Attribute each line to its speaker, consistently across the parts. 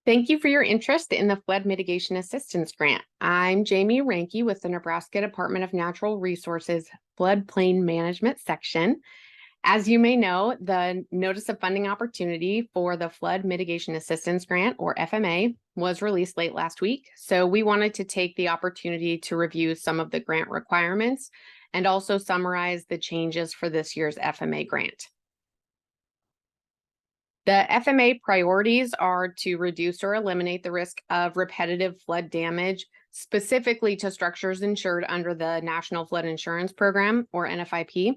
Speaker 1: Thank you for your interest in the Flood Mitigation Assistance Grant. I'm Jamie Ranke with the Nebraska Department of Natural Resources Floodplain Management Section. As you may know, the Notice of Funding Opportunity for the Flood Mitigation Assistance Grant, or FMA, was released late last week. So we wanted to take the opportunity to review some of the grant requirements and also summarize the changes for this year's FMA grant. The FMA priorities are to reduce or eliminate the risk of repetitive flood damage, specifically to structures insured under the National Flood Insurance Program, or NFIP.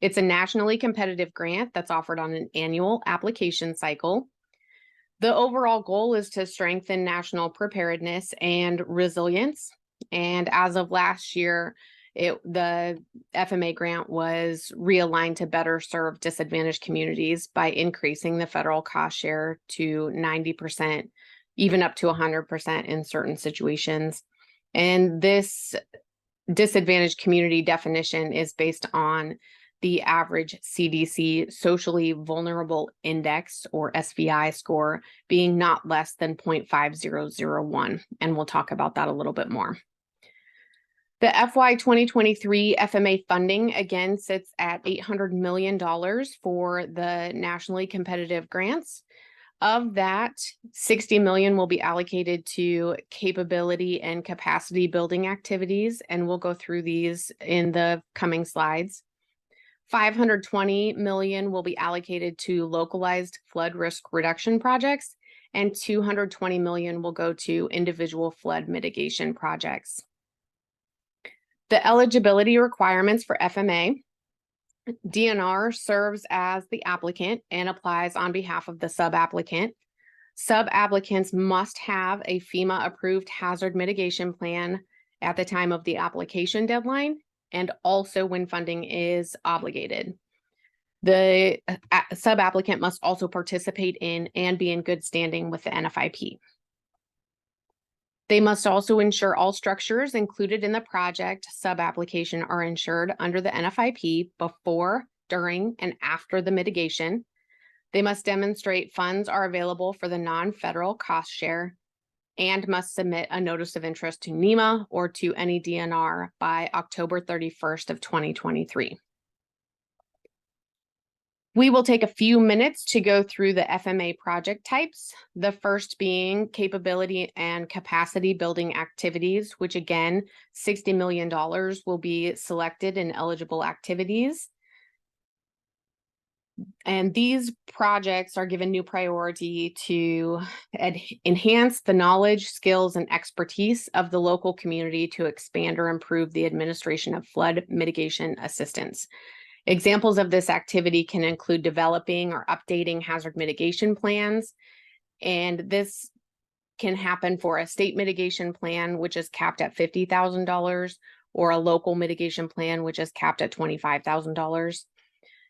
Speaker 1: It's a nationally competitive grant that's offered on an annual application cycle. The overall goal is to strengthen national preparedness and resilience. And as of last year, the FMA grant was realigned to better serve disadvantaged communities by increasing the federal cost share to 90%, even up to 100% in certain situations. And this disadvantaged community definition is based on the average CDC Socially Vulnerable Index, or SVI score, being not less than 0.5001. And we'll talk about that a little bit more. The FY2023 FMA funding again sits at $800 million for the nationally competitive grants. Of that, $60 million will be allocated to capability and capacity building activities, and we'll go through these in the coming slides. $520 million will be allocated to localized flood risk reduction projects, and $220 million will go to individual flood mitigation projects. The eligibility requirements for FMA: DNR serves as the applicant and applies on behalf of the sub-applicant. Sub-applicants must have a FEMA-approved hazard mitigation plan at the time of the application deadline and also when funding is obligated. The sub-applicant must also participate in and be in good standing with the NFIP. They must also ensure all structures included in the project sub-application are insured under the NFIP before, during, and after the mitigation. They must demonstrate funds are available for the non-federal cost share and must submit a notice of interest to NEMA or to NeDNR by October 31st of 2023. We will take a few minutes to go through the FMA project types, the first being capability and capacity building activities, which again, $60 million will be selected in eligible activities. And these projects are given new priority to enhance the knowledge, skills, and expertise of the local community to expand or improve the administration of flood mitigation assistance. Examples of this activity can include developing or updating hazard mitigation plans, and this can happen for a state mitigation plan, which is capped at $50,000, or a local mitigation plan, which is capped at $25,000.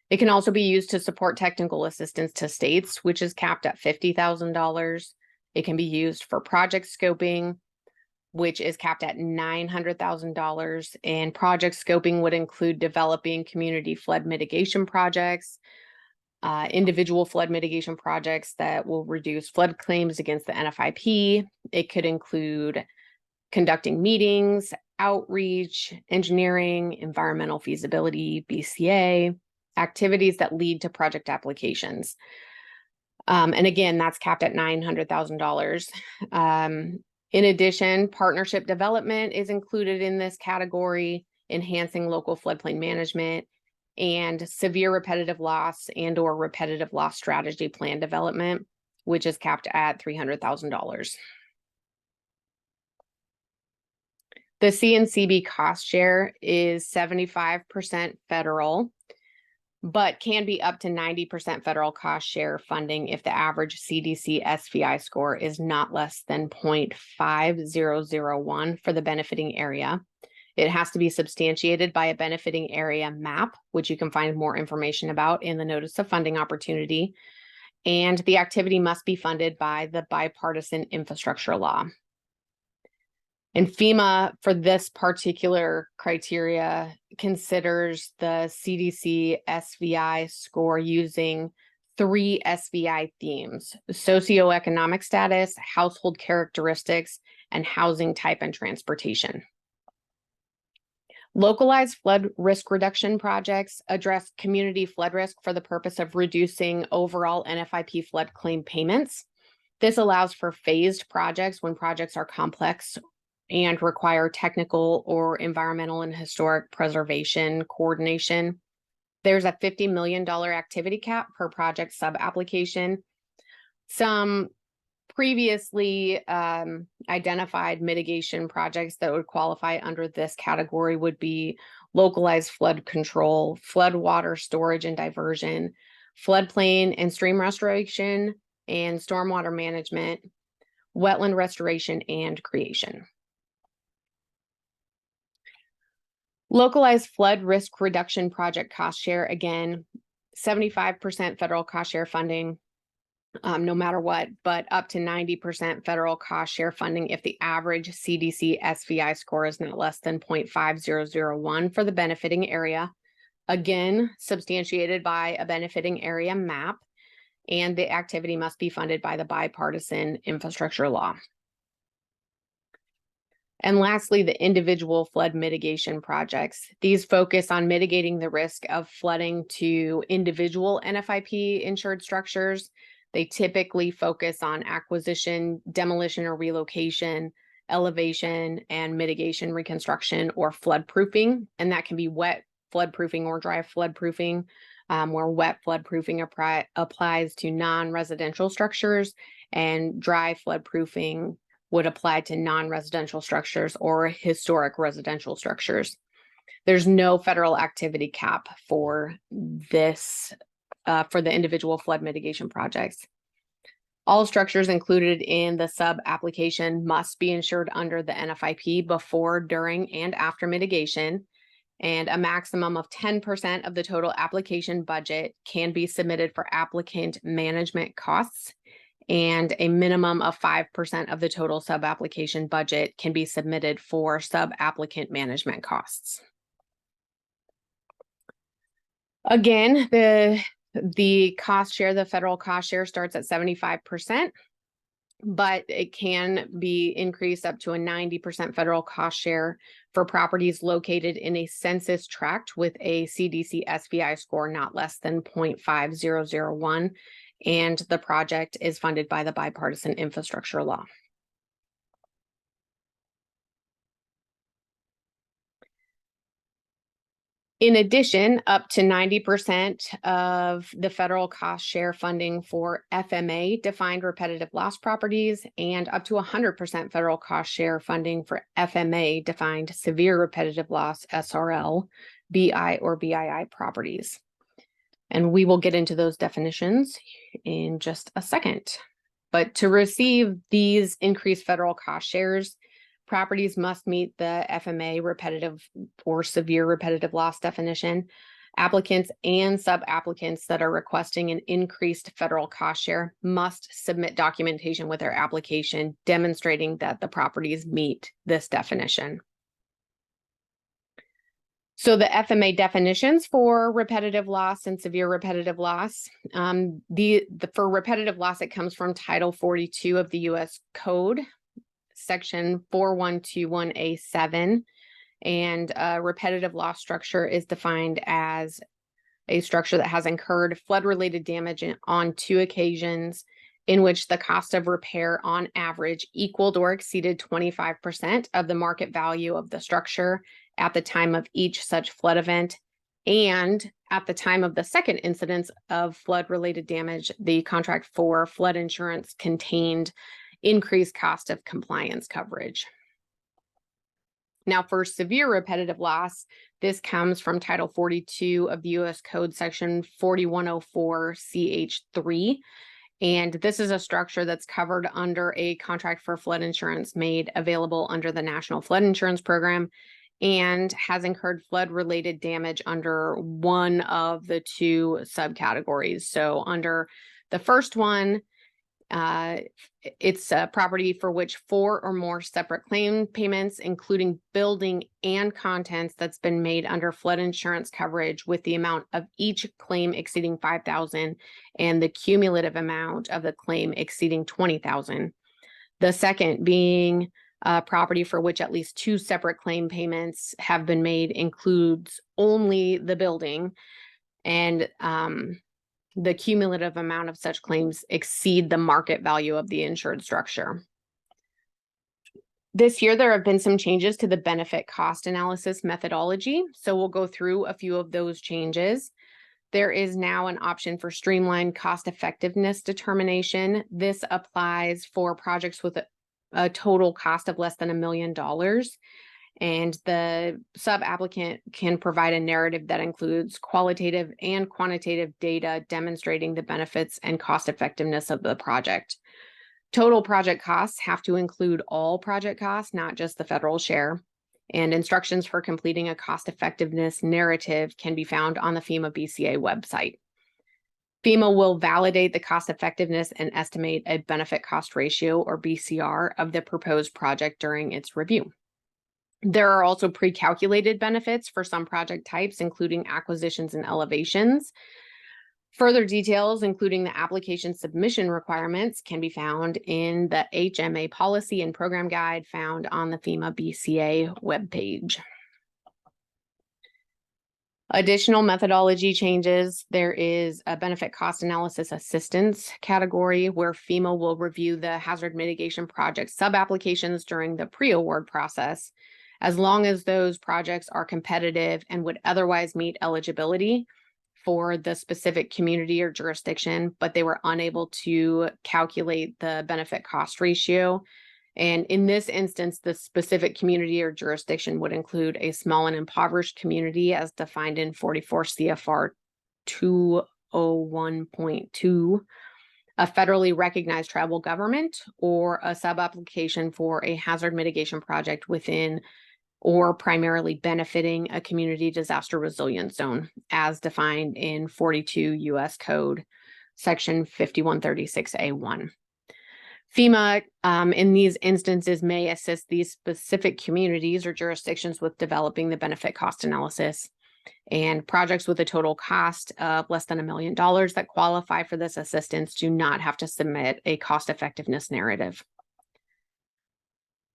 Speaker 1: It can also be used to support technical assistance to states, which is capped at $50,000. It can be used for project scoping, which is capped at $900,000, and project scoping would include developing community flood mitigation projects, individual flood mitigation projects that will reduce flood claims against the NFIP. It could include conducting meetings, outreach, engineering, environmental feasibility, BCA, activities that lead to project applications. And again, that's capped at $900,000. In addition, partnership development is included in this category, enhancing local floodplain management, and severe repetitive loss and/or repetitive loss strategy plan development, which is capped at $300,000. The CNCB cost share is 75% federal, but can be up to 90% federal cost share funding if the average CDC SVI score is not less than 0.5001 for the benefiting area. It has to be substantiated by a benefiting area map, which you can find more information about in the Notice of Funding Opportunity, and the activity must be funded by the Bipartisan Infrastructure Law. And FEMA, for this particular criteria, considers the CDC SVI score using 3 SVI themes: socioeconomic status, household characteristics, and housing type and transportation. Localized flood risk reduction projects address community flood risk for the purpose of reducing overall NFIP flood claim payments. This allows for phased projects when projects are complex and require technical or environmental and historic preservation coordination. There's a $50 million activity cap per project sub-application. Some previously identified mitigation projects that would qualify under this category would be localized flood control, flood water storage and diversion, floodplain and stream restoration, and stormwater management, wetland restoration and creation. Localized flood risk reduction project cost share, again, 75% federal cost share funding, no matter what, but up to 90% federal cost share funding if the average CDC SVI score is not less than 0.5001 for the benefiting area. Again, substantiated by a benefiting area map, and the activity must be funded by the bipartisan infrastructure law. And lastly, the individual flood mitigation projects. These focus on mitigating the risk of flooding to individual NFIP insured structures. They typically focus on acquisition, demolition or relocation, elevation, and mitigation reconstruction or flood proofing. And that can be wet flood proofing or dry flood proofing, where wet flood proofing applies to non-residential structures, and dry flood proofing would apply to non-residential structures or historic residential structures. There's no federal activity cap for this, for the individual flood mitigation projects. All structures included in the sub-application must be insured under the NFIP before, during, and after mitigation, and a maximum of 10% of the total application budget can be submitted for applicant management costs, and a minimum of 5% of the total sub-application budget can be submitted for sub-applicant management costs. Again, the cost share, the federal cost share starts at 75%, but it can be increased up to a 90% federal cost share for properties located in a census tract with a CDC SVI score not less than 0.5001. And the project is funded by the bipartisan infrastructure law. In addition, up to 90% of the federal cost share funding for FMA defined repetitive loss properties, and up to 100% federal cost share funding for FMA defined severe repetitive loss SRL, BI or BII properties. And we will get into those definitions in just a second. But to receive these increased federal cost shares, properties must meet the FMA repetitive or severe repetitive loss definition. Applicants and sub-applicants that are requesting an increased federal cost share must submit documentation with their application demonstrating that the properties meet this definition. So the FMA definitions for repetitive loss and severe repetitive loss, for repetitive loss, it comes from Title 42 of the U.S. Code, Section 4121A7, and a repetitive loss structure is defined as a structure that has incurred flood-related damage on 2 occasions in which the cost of repair on average equaled or exceeded 25% of the market value of the structure at the time of each such flood event, and at the time of the second incidence of flood-related damage, the contract for flood insurance contained increased cost of compliance coverage. Now, for severe repetitive loss, this comes from Title 42 of the U.S. Code, Section 4104CH3. And this is a structure that's covered under a contract for flood insurance made available under the National Flood Insurance Program, and has incurred flood-related damage under one of the 2 subcategories. So under the first one, It's a property for which 4 or more separate claim payments, including building and contents, that's been made under flood insurance coverage, with the amount of each claim exceeding $5,000 and the cumulative amount of the claim exceeding $20,000. The second being a property for which at least 2 separate claim payments have been made, includes only the building, and the cumulative amount of such claims exceed the market value of the insured structure. This year, there have been some changes to the benefit cost analysis methodology, so we'll go through a few of those changes. There is now an option for streamlined cost effectiveness determination. This applies for projects with a total cost of less than $1 million. And the sub-applicant can provide a narrative that includes qualitative and quantitative data demonstrating the benefits and cost effectiveness of the project. Total project costs have to include all project costs, not just the federal share. And instructions for completing a cost effectiveness narrative can be found on the FEMA BCA website. FEMA will validate the cost effectiveness and estimate a benefit cost ratio, or BCR, of the proposed project during its review. There are also pre-calculated benefits for some project types, including acquisitions and elevations. Further details, including the application submission requirements, can be found in the HMA policy and program guide found on the FEMA BCA webpage. Additional methodology changes. There is a benefit cost analysis assistance category where FEMA will review the hazard mitigation project sub-applications during the pre-award process, as long as those projects are competitive and would otherwise meet eligibility for the specific community or jurisdiction, but they were unable to calculate the benefit cost ratio. And in this instance, the specific community or jurisdiction would include a small and impoverished community as defined in 44 CFR 201.2, a federally recognized tribal government, or a sub-application for a hazard mitigation project within or primarily benefiting a community disaster resilience zone as defined in 42 U.S. Code section 5136A1. FEMA in these instances may assist these specific communities or jurisdictions with developing the benefit cost analysis, and projects with a total cost of less than $1 million that qualify for this assistance do not have to submit a cost effectiveness narrative.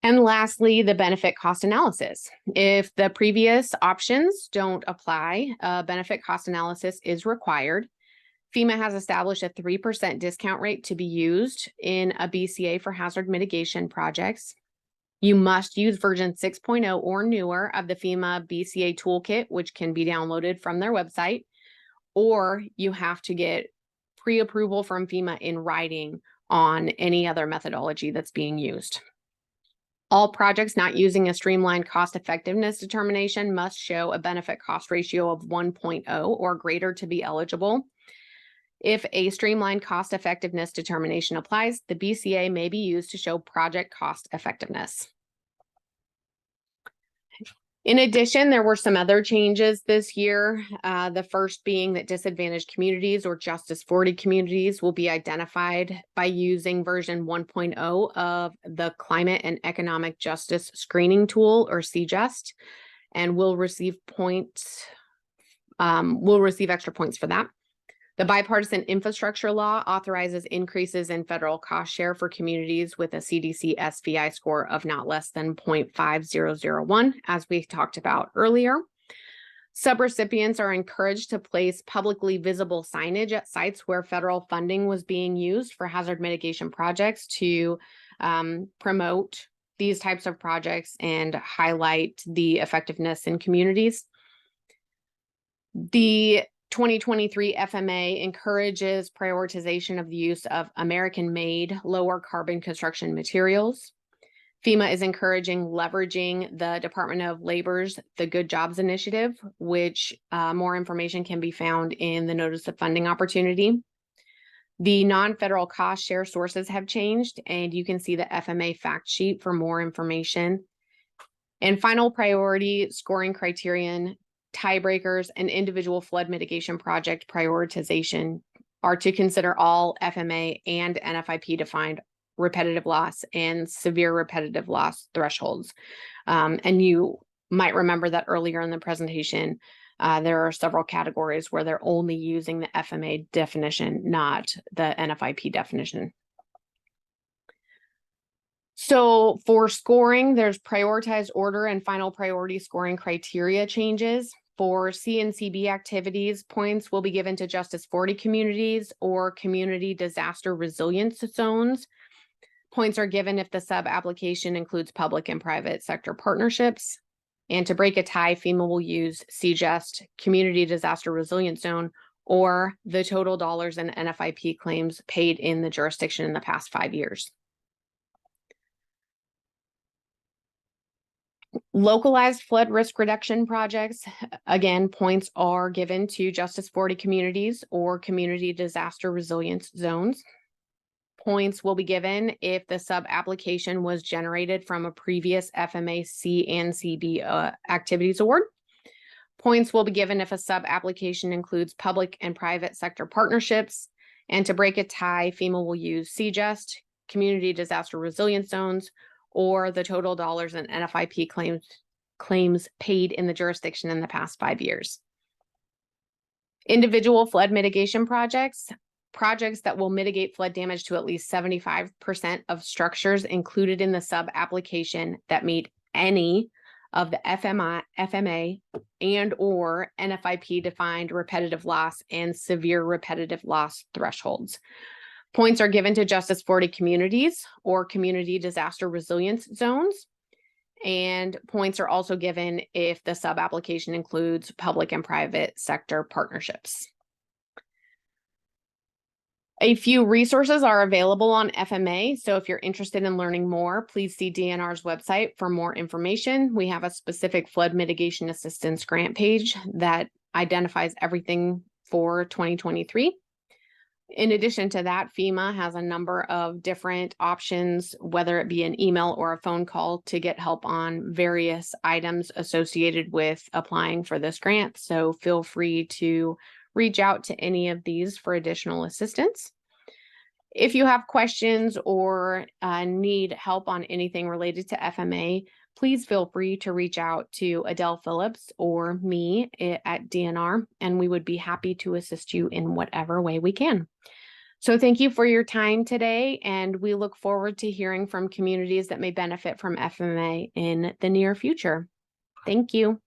Speaker 1: And lastly, the benefit cost analysis. If the previous options don't apply, a benefit cost analysis is required. FEMA has established a 3% discount rate to be used in a BCA for hazard mitigation projects. You must use version 6.0 or newer of the FEMA BCA toolkit, which can be downloaded from their website, or you have to get pre-approval from FEMA in writing on any other methodology that's being used. All projects not using a streamlined cost effectiveness determination must show a benefit cost ratio of 1.0 or greater to be eligible. If a streamlined cost effectiveness determination applies, the BCA may be used to show project cost effectiveness. In addition, there were some other changes this year. The first being that disadvantaged communities or Justice 40 communities will be identified by using version 1.0 of the Climate and Economic Justice Screening Tool, or CJUST, and will receive extra points for that. The bipartisan infrastructure law authorizes increases in federal cost share for communities with a CDC SVI score of not less than 0.5001, as we talked about earlier. Subrecipients are encouraged to place publicly visible signage at sites where federal funding was being used for hazard mitigation projects to promote these types of projects and highlight the effectiveness in communities. The 2023 FMA encourages prioritization of the use of American-made, lower carbon construction materials. FEMA is encouraging leveraging the Department of Labor's The Good Jobs Initiative, which more information can be found in the Notice of Funding Opportunity. The non-federal cost share sources have changed, and you can see the FMA fact sheet for more information. And final priority scoring criterion, tiebreakers, and individual flood mitigation project prioritization are to consider all FMA and NFIP defined repetitive loss and severe repetitive loss thresholds. And you might remember that earlier in the presentation, there are several categories where they're only using the FMA definition, not the NFIP definition. So for scoring, there's prioritized order and final priority scoring criteria changes. For C and CB activities, points will be given to Justice 40 communities or community disaster resilience zones. Points are given if the sub-application includes public and private sector partnerships. And to break a tie, FEMA will use CJUST, Community Disaster Resilience Zone, or the total dollars in NFIP claims paid in the jurisdiction in the past 5 years. Localized flood risk reduction projects, again, points are given to Justice 40 communities or community disaster resilience zones. Points will be given if the sub-application was generated from a previous FMA C and CB activities award. Points will be given if a sub-application includes public and private sector partnerships. And to break a tie, FEMA will use CJUST, Community Disaster Resilience Zones, or the total dollars in NFIP claims paid in the jurisdiction in the past 5 years. Individual flood mitigation projects that will mitigate flood damage to at least 75% of structures included in the sub-application that meet any of the FMA and or NFIP defined repetitive loss and severe repetitive loss thresholds. Points are given to Justice 40 communities or community disaster resilience zones. And points are also given if the sub-application includes public and private sector partnerships. A few resources are available on FMA. So if you're interested in learning more, please see DNR's website for more information. We have a specific flood mitigation assistance grant page that identifies everything for 2023. In addition to that, FEMA has a number of different options, whether it be an email or a phone call, to get help on various items associated with applying for this grant. So feel free to reach out to any of these for additional assistance. If you have questions or need help on anything related to FMA, please feel free to reach out to Adele Phillips or me at DNR, and we would be happy to assist you in whatever way we can. So thank you for your time today, and we look forward to hearing from communities that may benefit from FMA in the near future. Thank you.